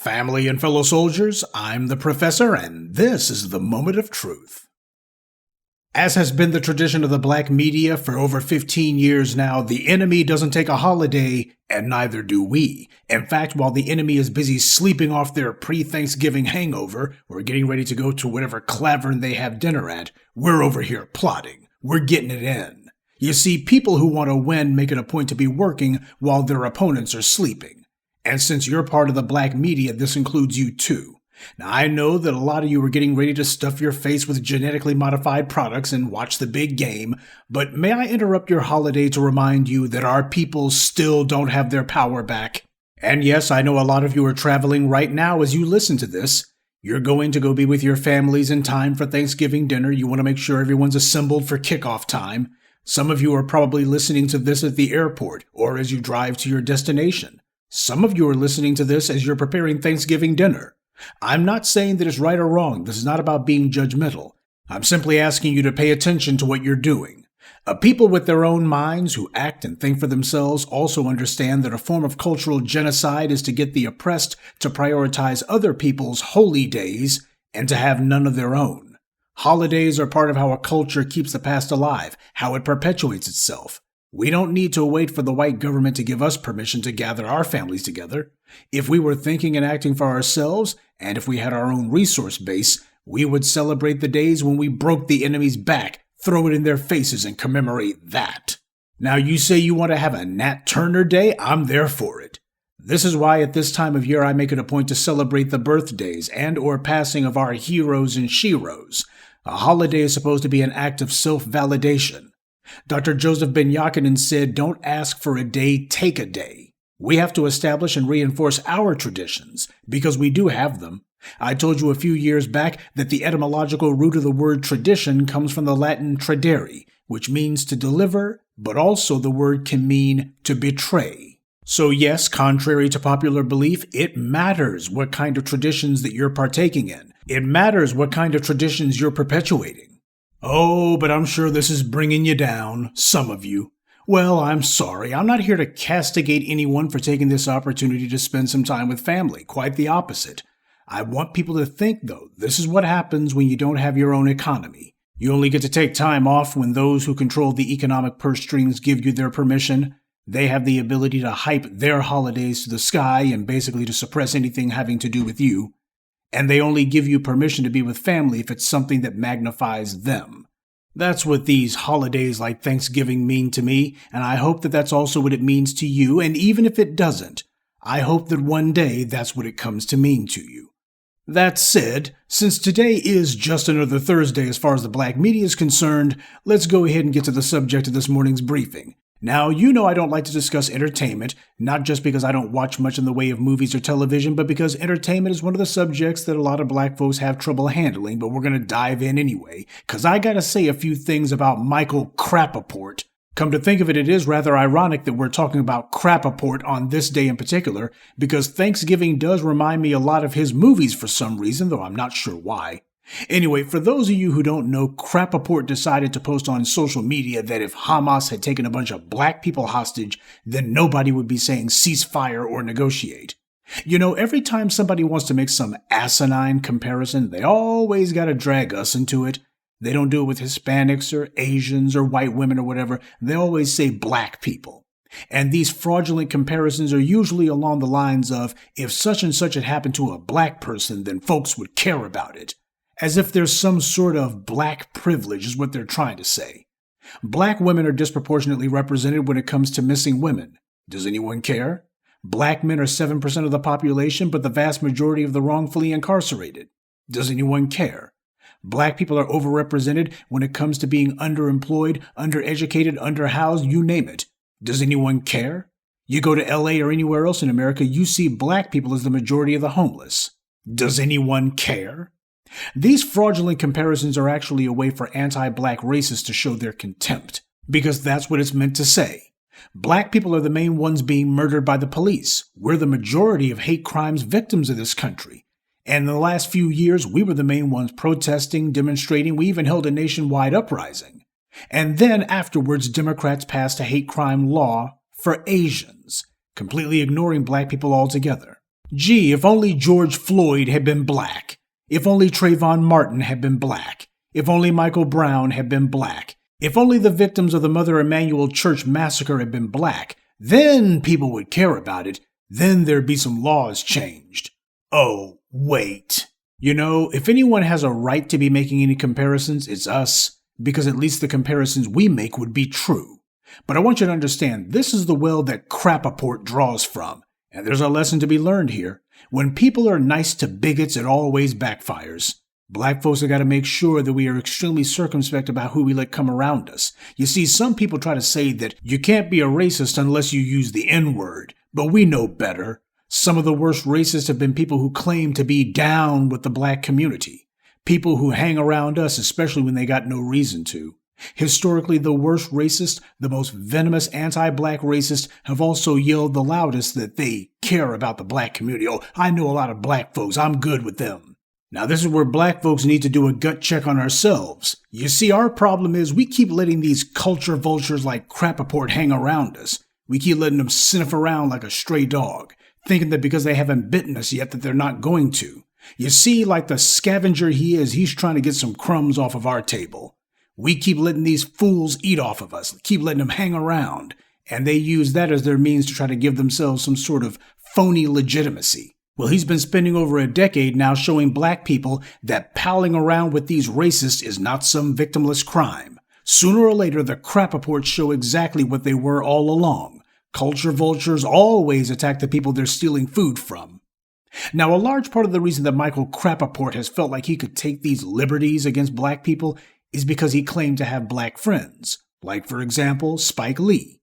Family and fellow soldiers, I'm the Professor, and this is the Moment of Truth. As has been the tradition of the black media for over 15 years now, the enemy doesn't take a holiday, and neither do we. In fact, while the enemy is busy sleeping off their pre-Thanksgiving hangover, or getting ready to go to whatever clavern they have dinner at, we're over here plotting. We're getting it in. You see, people who want to win make it a point to be working while their opponents are sleeping. And since you're part of the black media, this includes you too. Now, I know that a lot of you are getting ready to stuff your face with genetically modified products and watch the big game, but may I interrupt your holiday to remind you that our people still don't have their power back? And yes, I know a lot of you are traveling right now as you listen to this. You're going to go be with your families in time for Thanksgiving dinner. You want to make sure everyone's assembled for kickoff time. Some of you are probably listening to this at the airport or as you drive to your destination. Some of you are listening to this as you're preparing Thanksgiving dinner. I'm not saying that it's right or wrong. This is not about being judgmental. I'm simply asking you to pay attention to what you're doing. A people with their own minds who act and think for themselves also understand that a form of cultural genocide is to get the oppressed to prioritize other people's holy days and to have none of their own. Holidays are part of how a culture keeps the past alive, how it perpetuates itself. We don't need to wait for the white government to give us permission to gather our families together. If we were thinking and acting for ourselves, and if we had our own resource base, we would celebrate the days when we broke the enemy's back, throw it in their faces, and commemorate that. Now, you say you want to have a Nat Turner Day? I'm there for it. This is why at this time of year I make it a point to celebrate the birthdays and or passing of our heroes and sheroes. A holiday is supposed to be an act of self-validation. Dr. Joseph Ben Yakinen said, "Don't ask for a day, take a day." We have to establish and reinforce our traditions, because we do have them. I told you a few years back that the etymological root of the word tradition comes from the Latin tradere, which means to deliver, but also the word can mean to betray. So yes, contrary to popular belief, it matters what kind of traditions that you're partaking in. It matters what kind of traditions you're perpetuating. Oh, but I'm sure this is bringing you down, some of you. Well, I'm sorry. I'm not here to castigate anyone for taking this opportunity to spend some time with family. Quite the opposite. I want people to think, though, this is what happens when you don't have your own economy. You only get to take time off when those who control the economic purse strings give you their permission. They have the ability to hype their holidays to the sky and basically to suppress anything having to do with you. And they only give you permission to be with family if it's something that magnifies them. That's what these holidays like Thanksgiving mean to me, and I hope that that's also what it means to you, and even if it doesn't, I hope that one day that's what it comes to mean to you. That said, since today is just another Thursday as far as the black media is concerned, let's go ahead and get to the subject of this morning's briefing. Now, you know I don't like to discuss entertainment, not just because I don't watch much in the way of movies or television, but because entertainment is one of the subjects that a lot of black folks have trouble handling, but we're going to dive in anyway, because I got to say a few things about Michael Rappaport. Come to think of it, it is rather ironic that we're talking about Rappaport on this day in particular, because Thanksgiving does remind me a lot of his movies for some reason, though I'm not sure why. Anyway, for those of you who don't know, Rappaport decided to post on social media that if Hamas had taken a bunch of black people hostage, then nobody would be saying ceasefire or negotiate. You know, every time somebody wants to make some asinine comparison, they always gotta drag us into it. They don't do it with Hispanics or Asians or white women or whatever. They always say black people. And these fraudulent comparisons are usually along the lines of, if such and such had happened to a black person, then folks would care about it. As if there's some sort of black privilege is what they're trying to say. Black women are disproportionately represented when it comes to missing women. Does anyone care? Black men are 7% of the population, but the vast majority of the wrongfully incarcerated. Does anyone care? Black people are overrepresented when it comes to being underemployed, undereducated, underhoused, you name it. Does anyone care? You go to LA or anywhere else in America, you see black people as the majority of the homeless. Does anyone care? These fraudulent comparisons are actually a way for anti-black racists to show their contempt, because that's what it's meant to say. Black people are the main ones being murdered by the police. We're the majority of hate crimes victims of this country. And in the last few years, we were the main ones protesting, demonstrating. We even held a nationwide uprising. And then afterwards, Democrats passed a hate crime law for Asians, completely ignoring black people altogether. Gee, if only George Floyd had been black. If only Trayvon Martin had been black. If only Michael Brown had been black. If only the victims of the Mother Emanuel Church massacre had been black. Then people would care about it. Then there'd be some laws changed. Oh, wait. You know, if anyone has a right to be making any comparisons, it's us, because at least the comparisons we make would be true. But I want you to understand, this is the well that Rappaport draws from, and there's a lesson to be learned here. When people are nice to bigots, it always backfires. Black folks have got to make sure that we are extremely circumspect about who we let come around us. You see, some people try to say that you can't be a racist unless you use the N-word, but we know better. Some of the worst racists have been people who claim to be down with the black community. People who hang around us, especially when they got no reason to. Historically, the worst racists, the most venomous anti-black racists, have also yelled the loudest that they care about the black community. Oh, I know a lot of black folks. I'm good with them. Now, this is where black folks need to do a gut check on ourselves. You see, our problem is we keep letting these culture vultures like Rappaport hang around us. We keep letting them sniff around like a stray dog, thinking that because they haven't bitten us yet that they're not going to. You see, like the scavenger he is, he's trying to get some crumbs off of our table. We keep letting these fools eat off of us, keep letting them hang around, and they use that as their means to try to give themselves some sort of phony legitimacy. Well, he's been spending over a decade now showing black people that palling around with these racists is not some victimless crime. Sooner or later, the Rappaports show exactly what they were all along. Culture vultures always attack the people they're stealing food from. Now, a large part of the reason that Michael Rappaport has felt like he could take these liberties against black people is because he claimed to have black friends, like, for example, Spike Lee.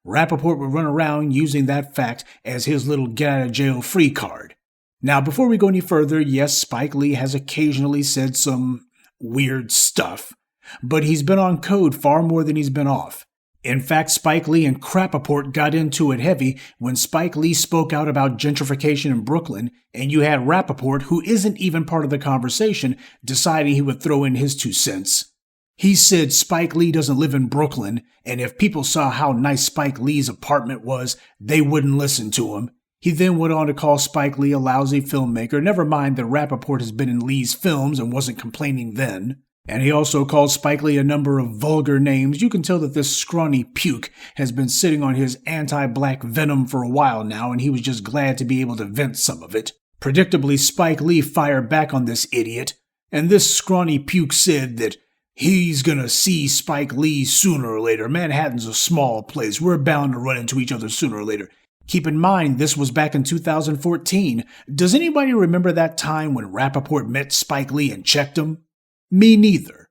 Rappaport would run around using that fact as his little get-out-of-jail-free card. Now, before we go any further, yes, Spike Lee has occasionally said some weird stuff, but he's been on code far more than he's been off. In fact, Spike Lee and Rappaport got into it heavy when Spike Lee spoke out about gentrification in Brooklyn, and you had Rappaport, who isn't even part of the conversation, deciding he would throw in his 2 cents. He said Spike Lee doesn't live in Brooklyn, and if people saw how nice Spike Lee's apartment was, they wouldn't listen to him. He then went on to call Spike Lee a lousy filmmaker, never mind that Rappaport has been in Lee's films and wasn't complaining then. And he also called Spike Lee a number of vulgar names. You can tell that this scrawny puke has been sitting on his anti-black venom for a while now, and he was just glad to be able to vent some of it. Predictably, Spike Lee fired back on this idiot, and this scrawny puke said that he's gonna see Spike Lee sooner or later. Manhattan's a small place. We're bound to run into each other sooner or later. Keep in mind, this was back in 2014. Does anybody remember that time when Rappaport met Spike Lee and checked him? Me neither.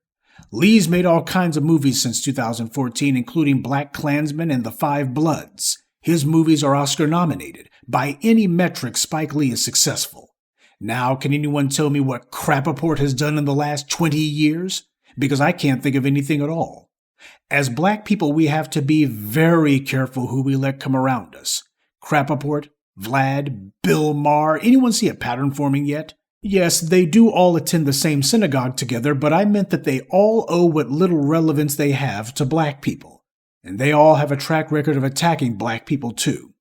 Lee's made all kinds of movies since 2014, including Black Klansman and The Five Bloods. His movies are Oscar nominated. By any metric, Spike Lee is successful. Now, can anyone tell me what Rappaport has done in the last 20 years? Because I can't think of anything at all. As black people, we have to be very careful who we let come around us. Rappaport, Vlad, Bill Maher, anyone see a pattern forming yet? Yes, they do all attend the same synagogue together, but I meant that they all owe what little relevance they have to black people. And they all have a track record of attacking black people too.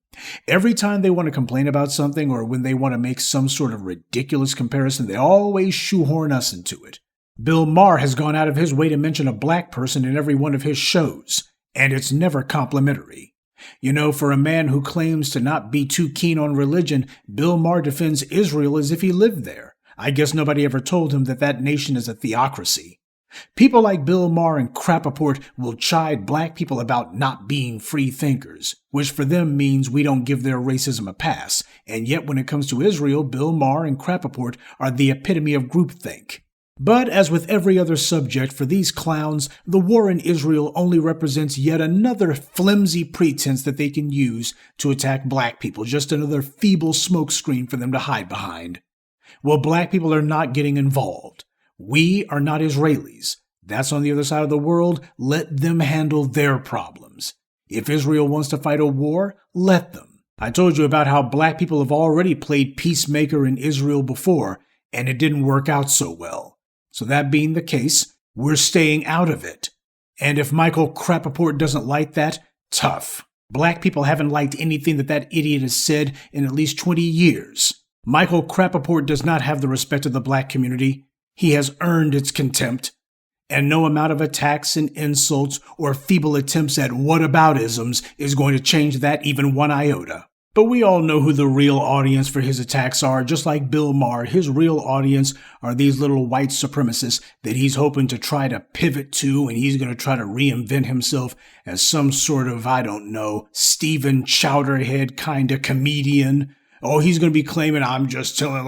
Every time they want to complain about something or when they want to make some sort of ridiculous comparison, they always shoehorn us into it. Bill Maher has gone out of his way to mention a black person in every one of his shows, and it's never complimentary. You know, for a man who claims to not be too keen on religion, Bill Maher defends Israel as if he lived there. I guess nobody ever told him that that nation is a theocracy. People like Bill Maher and Rappaport will chide black people about not being free thinkers, which for them means we don't give their racism a pass, and yet when it comes to Israel, Bill Maher and Rappaport are the epitome of groupthink. But as with every other subject, for these clowns, the war in Israel only represents yet another flimsy pretense that they can use to attack black people, just another feeble smokescreen for them to hide behind. Well, black people are not getting involved. We are not Israelis. That's on the other side of the world. Let them handle their problems. If Israel wants to fight a war, let them. I told you about how black people have already played peacemaker in Israel before, and it didn't work out so well. So that being the case, we're staying out of it. And if Michael Rappaport doesn't like that, tough. Black people haven't liked anything that idiot has said in at least 20 years. Michael Rappaport does not have the respect of the black community. He has earned its contempt. And no amount of attacks and insults or feeble attempts at whataboutisms is going to change that even one iota. But we all know who the real audience for his attacks are. Just like Bill Maher, his real audience are these little white supremacists that he's hoping to try to pivot to, and he's going to try to reinvent himself as some sort of, I don't know, Stephen Chowderhead kind of comedian. Oh, he's going to be claiming I'm just telling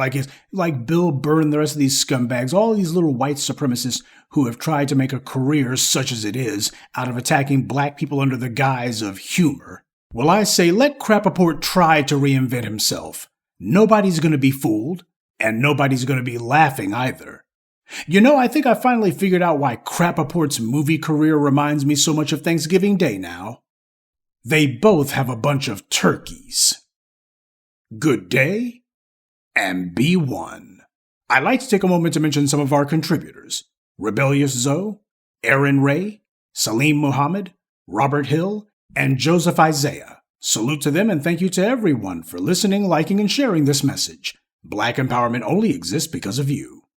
like Bill Burr and the rest of these scumbags, all these little white supremacists who have tried to make a career, such as it is, out of attacking black people under the guise of humor. Well, I say let Rappaport try to reinvent himself. Nobody's going to be fooled, and nobody's going to be laughing either. You know, I think I finally figured out why Rappaport's movie career reminds me so much of Thanksgiving Day now. They both have a bunch of turkeys. Good day, and be one. I'd like to take a moment to mention some of our contributors. Rebellious Zoe, Aaron Ray, Salim Muhammad, Robert Hill, and Joseph Isaiah. Salute to them and thank you to everyone for listening, liking, and sharing this message. Black empowerment only exists because of you.